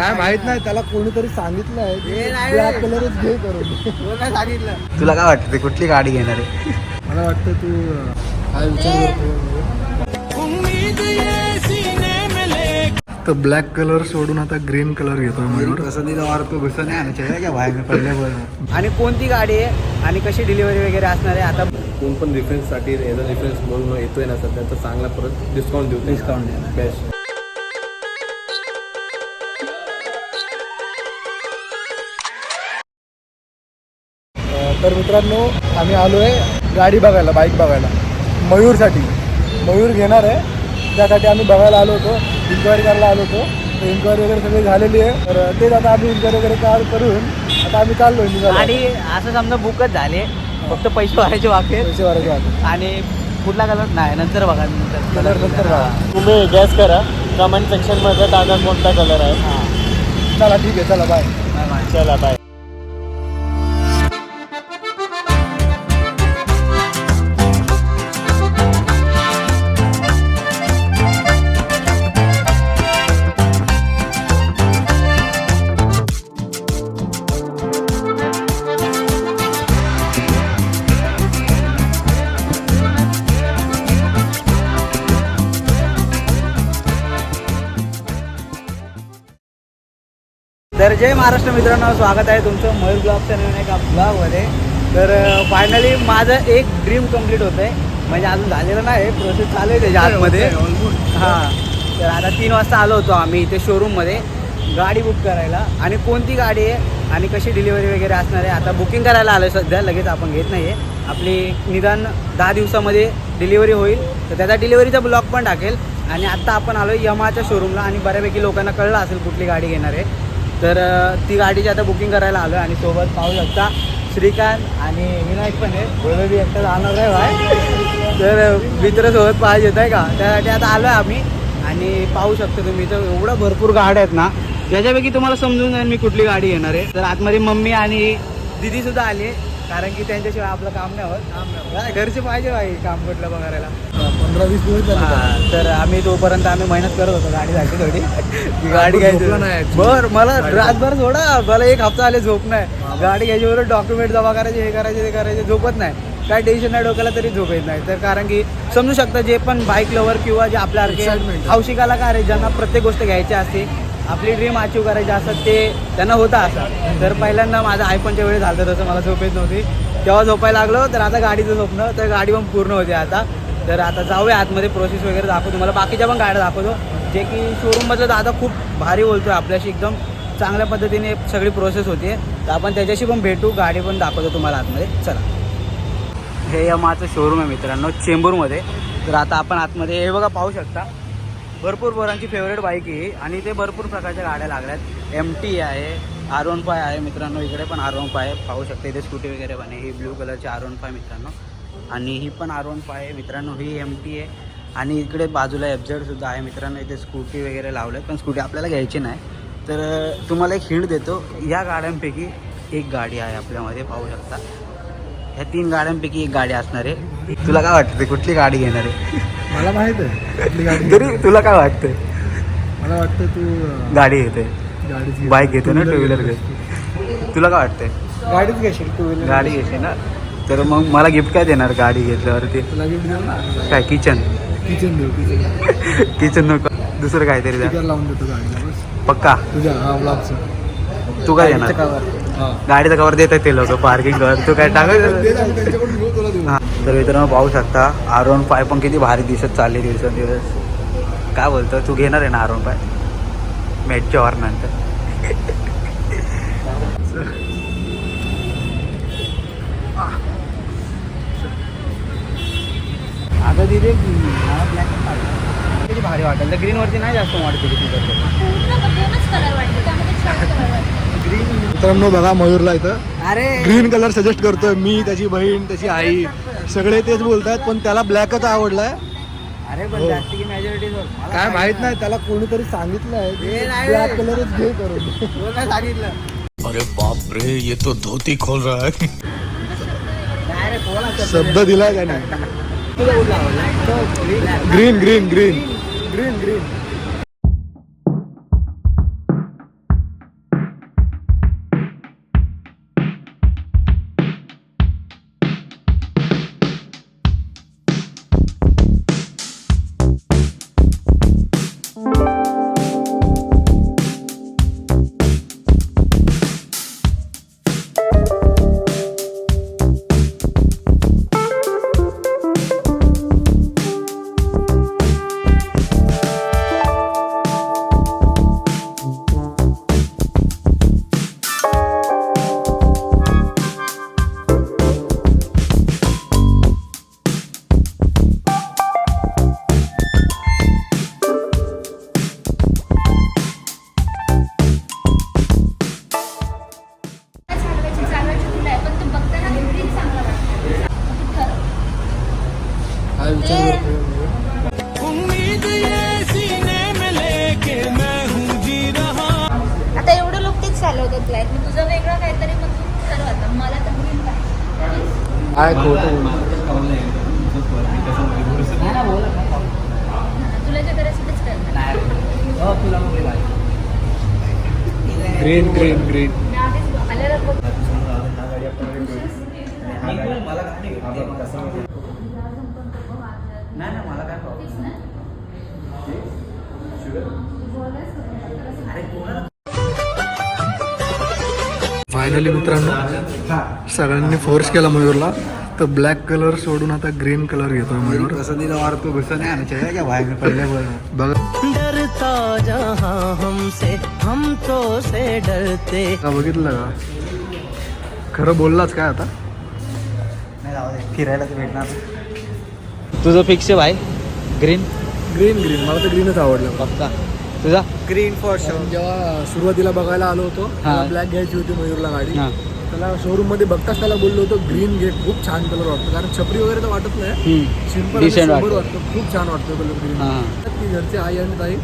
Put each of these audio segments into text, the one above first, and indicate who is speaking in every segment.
Speaker 1: काय माहित नाही, त्याला कोणीतरी सांगितलं आहे ब्लॅक कलरच घे करून.
Speaker 2: सांगितलं.
Speaker 3: तुला काय वाटतं कुठली गाडी घेणार आहे?
Speaker 1: मला वाटतं तू काय विचार तर ब्लॅक कलर सोडून आता ग्रीन कलर घेतोय मयूर.
Speaker 3: कसं दिलं और पे घुसं नाही आणायचं आहे का बाहेर पडले बरं.
Speaker 2: आणि कोणती गाडी आहे आणि कशी डिलिव्हरी वगैरे असणार आहे आता
Speaker 1: कोण पण रेफरन्ससाठी याचा रेफरन्स म्हणून येतोय ना सध्या, तर चांगला परत डिस्काउंट देऊ.
Speaker 2: Discount
Speaker 1: best. तर मित्रांनो, आम्ही आलो आहे गाडी बघायला, बाईक बघायला मयूरसाठी. मयूर घेणार आहे, त्यासाठी आम्ही बघायला आलो होतो, इन्क्वायरी करायला आलो होतो. तर इन्क्वायरी वगैरे सगळी झालेली आहे. तर तेच आता आम्ही इन्क्वायरी वगैरे करून आता आम्ही चाललो निघालो.
Speaker 2: गाडी असं समजा बुकच झाले, फक्त पैसे भरायचे वाके
Speaker 1: पैसे भरायचे आहेत.
Speaker 2: आणि कुठला कलर नाही नंतर बघा.
Speaker 1: कलर नंतर बघा.
Speaker 4: तुम्ही गॅस करा, कमेंट सेक्शनमध्ये टाका कोणता कलर आहे.
Speaker 1: चला ठीक आहे, चला बाय.
Speaker 4: चला बाय.
Speaker 2: तर जय महाराष्ट्र मित्रांनो, स्वागत आहे तुमचं मयूर ब्लॉगच्या नवीन एका ब्लॉगमध्ये. तर फायनली माझं एक ड्रीम कम्प्लीट होतं आहे, म्हणजे अजून झालेलं नाही, प्रोसेस चालू आहे त्याच्या आतमध्ये. हां, तर आता 3 वाजता आलो होतो आम्ही इथे शोरूममध्ये गाडी बुक करायला. आणि कोणती गाडी आहे आणि कशी डिलिव्हरी वगैरे असणार आहे आता बुकिंग करायला आलो आहे सध्या. लगेच आपण घेत नाही आहे, आपली निदान 10 दिवसामध्ये डिलिव्हरी होईल, तर त्याचा डिलिव्हरीचा ब्लॉग पण टाकेल. आणि आत्ता आपण आलो आहे यमाच्या शोरूमला, आणि बऱ्यापैकी लोकांना कळलं असेल कुठली गाडी घेणार आहे. तर ती गाडीची आता बुकिंग करायला आलो आहे. आणि सोबत पाहू शकता श्रीकांत आणि विनायक पण आहे. बोलू बी एकटा जाणार आहे बाय, तर मित्रसोबत पाहिजे येत आहे का, त्यासाठी आता आलो आहे आम्ही. आणि पाहू शकतो तुम्ही तर एवढं भरपूर गाड्या आहेत ना, त्याच्यापैकी तुम्हाला समजून जाईल मी कुठली गाडी घेणार आहे. तर आतमध्ये मम्मी आणि दिदीसुद्धा आली आहे, कारण की त्यांच्याशिवाय आपलं काम नाही होत. घरचे पाहिजे बाई काम कुठलं बघायला.
Speaker 1: 15-20 दिवस झाले.
Speaker 2: तर आम्ही तोपर्यंत आम्ही मेहनत करत होतो गाडीसाठी थोडी. गाडी घ्यायची
Speaker 1: नाही.
Speaker 2: बरं, मला रातभर सोडा, मला 1 हप्ता आले झोप नाही. गाडी घ्यायची बरोबर डॉक्युमेंट जमा करायचे, हे करायचे ते करायचे, झोपत नाही. काय टेन्शन नाही डोक्याला तरी झोप येत नाही. तर कारण की समजू शकता जे पण बाईक लवर किंवा जे आपल्यासारखे हौशिकाला काय रे, ज्यांना प्रत्येक गोष्ट घ्यायची असते, आपली ड्रीम अचीव करायची असतात, ते त्यांना होतं असं. तर पहिल्यांदा माझं आयफोनच्या वेळी झालं तसं, मला झोप येत नव्हती, तेव्हा झोपायला लागलो. तर आता गाडीचं स्वप्न, तर गाडी पण पूर्ण होते आता. तर आता जाऊया आतमध्ये, प्रोसेस वगैरे दाखवतो तुम्हाला, बाकीच्या पण गाड्या दाखवतो. जे की शोरूममधलं दादा खूप भारी बोलतो आपल्याशी, एकदम चांगल्या पद्धतीने सगळी प्रोसेस होते. तर आपण त्याच्याशी पण भेटू, गाडी पण दाखवतो तुम्हाला आतमध्ये. चला, हे यमाचं शोरूम आहे मित्रांनो, चेंबूरमध्ये. तर आता आपण आतमध्ये, हे बघा पाहू शकता, भरपूर पोरांची फेवरेट बाईक आहे. आणि ते भरपूर प्रकारच्या गाड्या लागल्यात. MT आहे, R15 आहे मित्रांनो, इकडे पण R15 आहे, पाहू शकता. इथे स्कूटी वगैरे पण आहे, ही ब्ल्यू कलरची R15 मित्रांनो. आणि ही पण R15 आहे मित्रांनो, ही MT आहे. आणि इकडे बाजूला FZ सुद्धा आहे मित्रांनो. इथे स्कूटी वगैरे लावलं आहे, पण स्कूटी आपल्याला घ्यायची नाही. तर तुम्हाला एक हिंट देतो, या गाड्यांपैकी एक गाडी आहे आपल्यामध्ये, पाहू शकता. ह्या 3 गाड्यांपैकी एक गाडी असणार आहे. तुला काय वाटतं कुठली गाडी घेणार आहे?
Speaker 1: मला माहित आहे कुठली गाडी.
Speaker 3: तरी तुला काय वाटतंय?
Speaker 1: मला वाटतं तू
Speaker 3: गाडी घेते,
Speaker 1: गाडीची
Speaker 3: बाईक घेते ना, 2 व्हीलर घेते. तुला काय वाटतंय?
Speaker 1: गाडीच घेशील, 2 व्हीलर
Speaker 3: गाडी घेते ना. तर मग मला गिफ्ट काय देणार गाडी घेतल्यावरती?
Speaker 1: तुला गिफ्ट देऊ ना.
Speaker 3: काय किचन?
Speaker 1: किचन देऊ, किचन
Speaker 3: किचन नको, दुसरं काहीतरी द्या.
Speaker 1: स्टिकर लावून देतो गाडीला बस.
Speaker 3: पक्का?
Speaker 1: तुझ्या ब्लॉगचं
Speaker 3: तू काय देणार? गाडीचा कवर देतात ते लोक, पार्किंग कवर. तू काय टाकायचं?
Speaker 1: त्यांच्याकडून घेऊ, तुला देऊ.
Speaker 3: तर मित्रांनो पाहू शकता, R15 पण किती भारी दिसत चालली दिवसेंदिवस. काय बोलतो, तू घेणार आहे ना R15 मेटच्या वर नंतर? आता तिथे किती भारी वाटेल. तर ग्रीनवरती नाही जास्त मॉडिफिकेशन
Speaker 1: मित्रांनो बघा मयूरला इथं
Speaker 2: अरे
Speaker 1: ग्रीन कलर सजेस्ट करतोय मी, त्याची बहीण, त्याची आई, सगळे तेच बोलतात, पण त्याला ब्लॅकच आवडलाय.
Speaker 2: अरे पण जास्त की मेजॉरिटी
Speaker 1: काय माहित नाही, त्याला कोणीतरी सांगितलं आहे ब्लॅक कलरच घे करून.
Speaker 2: सांगितलं.
Speaker 5: अरे बाप रे, ये तो धोती खोल रहा है.
Speaker 2: काय रे, कोण
Speaker 1: शब्द दिलाय त्याने. Green green green green green.
Speaker 6: दोघं ब्लॅक मी तुझं वेगळं काहीतरी मग तू ठरव आता मला तर ग्रीन पाहिजे
Speaker 1: काय खोटं
Speaker 6: तुला जे करायचं तेच कर
Speaker 1: ग्रीन ग्रीन ग्रीन
Speaker 6: मी आधीच आल्याला बघ
Speaker 2: नाही नाही मला काय प्रॉब्लेम
Speaker 1: फायनली मित्रांनो सगळ्यांनी फोर्स केला मयूरला तर ब्लॅक कलर सोडून आता ग्रीन कलर घेतोय मयूर
Speaker 3: कसं दिलं और तू गुस्सा नाही आना चाहिए क्या भाई पहिले
Speaker 1: बघा
Speaker 7: डरता जहाँ हमसे हम तो से डरते
Speaker 1: का बघितलं का खरं बोललाच काय आता
Speaker 3: नाही जाऊ दे फिरायला तर भेटणार
Speaker 2: तुझं फिक्स आहे भाई ग्रीन
Speaker 1: ग्रीन ग्रीन मला तर ग्रीनच आवडलं
Speaker 2: पक्का तुझा
Speaker 3: ग्रीन फॉर
Speaker 1: जेव्हा सुरुवातीला बघायला आलो होतो
Speaker 2: हा.
Speaker 1: ब्लॅक घ्यायची होती मयूरला गाडी
Speaker 2: हां
Speaker 1: त्याला शोरूम मध्ये बघताच त्याला बोललो होतो ग्रीन गेट खूप छान कलर वाटतो कारण छपरी वगैरे तर वाटत नाही सिंपल
Speaker 2: Decent वाटतं.
Speaker 1: वाटतं खूप छान वाटतो कलर ग्रीन
Speaker 2: हां.
Speaker 1: ती घरची आई आणि ताई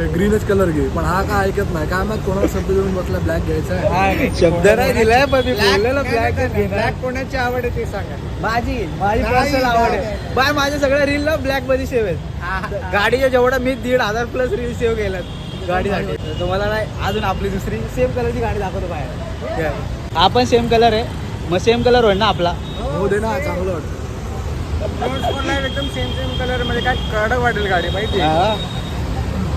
Speaker 1: ग्रीनच कलर घे पण हा काय ऐकत नाही काय माहित कोणाला शब्द देऊन बसला ब्लॅक घ्यायचा आहे
Speaker 2: शब्द नाही दिलाय पण मी बोललेलो ब्लॅक
Speaker 1: ब्लॅक कोणाची आवड आहे ते सांगा
Speaker 2: माझी पर्सनल आवड आहे बाय माझ्या सगळ्या रीलला ब्लॅक मध्ये सेव्ह आहेत गाडीच्या जेवढा मी 1,500 प्लस रील सेव्ह केल्यात गाडीसाठी तर तुम्हाला नाही अजून आपली दुसरी सेम कलरची गाडी दाखवतो बाहेर हा पण सेम कलर आहे मग सेम कलर होईल ना आपला
Speaker 1: हो दे ना चांगलं वाटतं एकदम सेम कलर मध्ये काय कडक वाटेल गाडी माहिती
Speaker 2: हा.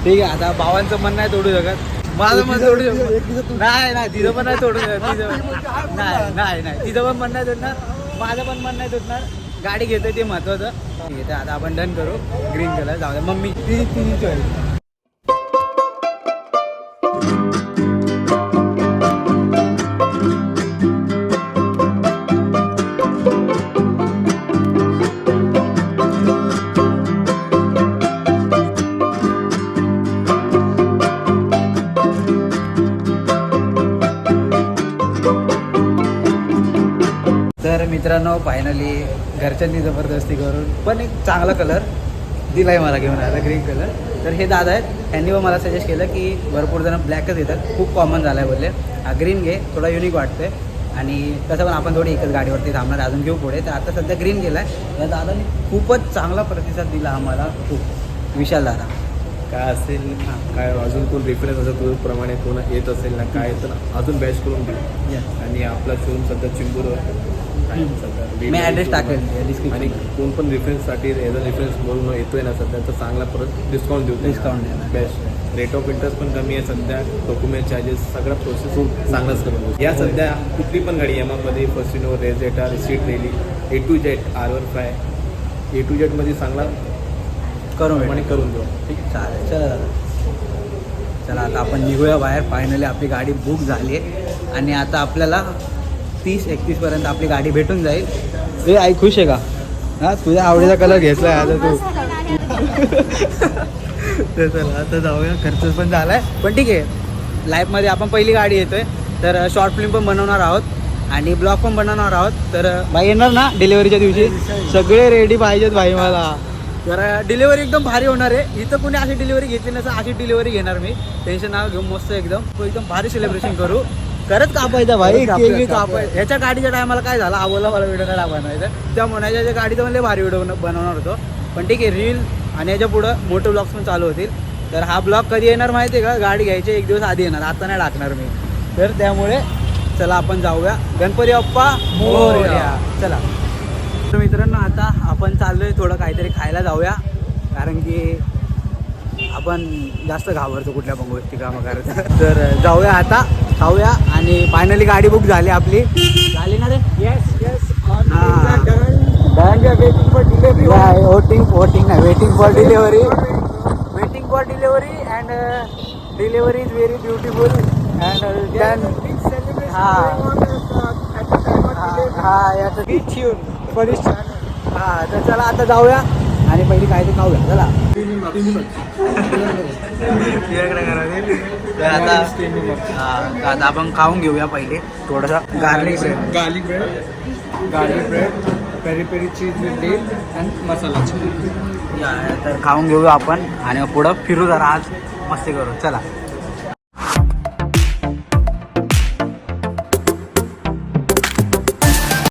Speaker 2: ठीक आहे आता भावांचं मन नाही तोडू शकत माझं मन तोडू शकत नाही नाही तिचं पण नाही तोडू शकत तिचं नाही तिचं पण मन नाही तोडणार माझं पण मन नाही तोडणार गाडी घेतोय ते महत्वाचं ठीक आहे तर आता आपण डन करू ग्रीन कलर जाऊ द्या मम्मी तिची चॉईस तर मित्रांनो फायनली घरच्यांनी जबरदस्ती करून पण एक चांगला कलर दिलाय मला घेऊन आता ग्रीन कलर तर हे दादा आहेत त्यांनी पण मला सजेस्ट केलं की भरपूर जण ब्लॅकच येतात खूप कॉमन झाला आहे बोलले हा ग्रीन घे थोडा युनिक वाटतोय आणि तसं पण आपण थोडी एकच गाडीवरती थांबणार अजून घेऊ पुढे तर आता सध्या ग्रीन गेला आहे या दादाने खूपच चांगला प्रतिसाद दिला आम्हाला खूप विशाल दादा
Speaker 8: काय असेल काय अजून कोण रेफरन्स असेल तुझ्याप्रमाणे कोण येत असेल ना काय तर अजून बेस्ट करून देऊ आणि आपला शोरूम सध्या चिंबूरवर आहे सध्या
Speaker 2: मी ॲड्रेस टाकेल
Speaker 8: आणि
Speaker 2: डिस्क्रिप्शन
Speaker 8: कोण पण रेफरन्ससाठी एज अ रेफरन्स म्हणून येतोय ना सध्या तर चांगला परत डिस्काउंट देऊ
Speaker 2: Discount देणार.
Speaker 8: बेस्ट रेट ऑफ इंटरेस्ट पण कमी आहे सध्या डॉक्युमेंट चार्जेस सगळा प्रोसेस खूप चांगलाच करून देऊ या सध्या कुठली पण गाडी यामामध्ये फर्स्टिनो रेझेटा सीट रेली A to Z R15 A to Z मध्ये चांगला
Speaker 2: करून
Speaker 8: प्रमाणे करून देऊ
Speaker 2: ठीक आहे चालेल चला दादा चला आता आपण निघूया बाहेर फायनली आपली गाडी बुक झाली आहे आणि आता आपल्याला 30-31 पर्यंत आपली गाडी भेटून जाईल ए आई खुश आहे का हा तुझ्या आवडीचा कलर घेतलाय आता तू तर चला आता जाऊया खर्च पण झालाय पण ठीक आहे लाईफमध्ये आपण पहिली गाडी येतोय तर शॉर्ट फिल्म पण बनवणार आहोत आणि ब्लॉग पण बनवणार आहोत तर भाई येणार ना डिलिव्हरीच्या दिवशी सगळे रेडी पाहिजेत भाई मला तर डिलिव्हरी एकदम भारी होणार आहे इथं कोणी अशी डिलिव्हरी घेतली नसं अशी डिलिव्हरी घेणार मी टेन्शन नाव घेऊन मस्त एकदम भारी सेलिब्रेशन करू करत कापायचा भाई केक कापायचं ह्याच्या गाडीच्या टायमाला काय झालं आवडला मला व्हिडिओ नाही बनवायचं त्या म्हणायच्या गाडीचं म्हणले भारी व्हिडिओ बनवणार होतो पण ठीक आहे रील आणि याच्या पुढं मोठे ब्लॉग्स पण चालू होतील तर हा ब्लॉग कधी येणार माहिती आहे का गाडी घ्यायची एक दिवस आधी येणार आता नाही टाकणार मी तर त्यामुळे चला आपण जाऊया गणपती बाप्पा मोरया चला तर मित्रांनो आता आपण चाललोय थोडं काहीतरी खायला जाऊया कारण की आपण जास्त घाबरतो कुठल्या पण गोष्टी कामं करायचं तर जाऊया आता खाऊया आणि फायनली गाडी बुक झाली आपली झाली ना रे वोटिंग नाही waiting for delivery and delivery is very beautiful and then हा तर चला आता जाऊया आणि पहिली काय ते खाऊया चला तर आता आपण खाऊन घेऊया पहिले थोडंसं garlic bread peri peri cheese with dip and masala तर खाऊन घेऊया आपण आणि पुढं फिरू जरा आज मस्ती करू चला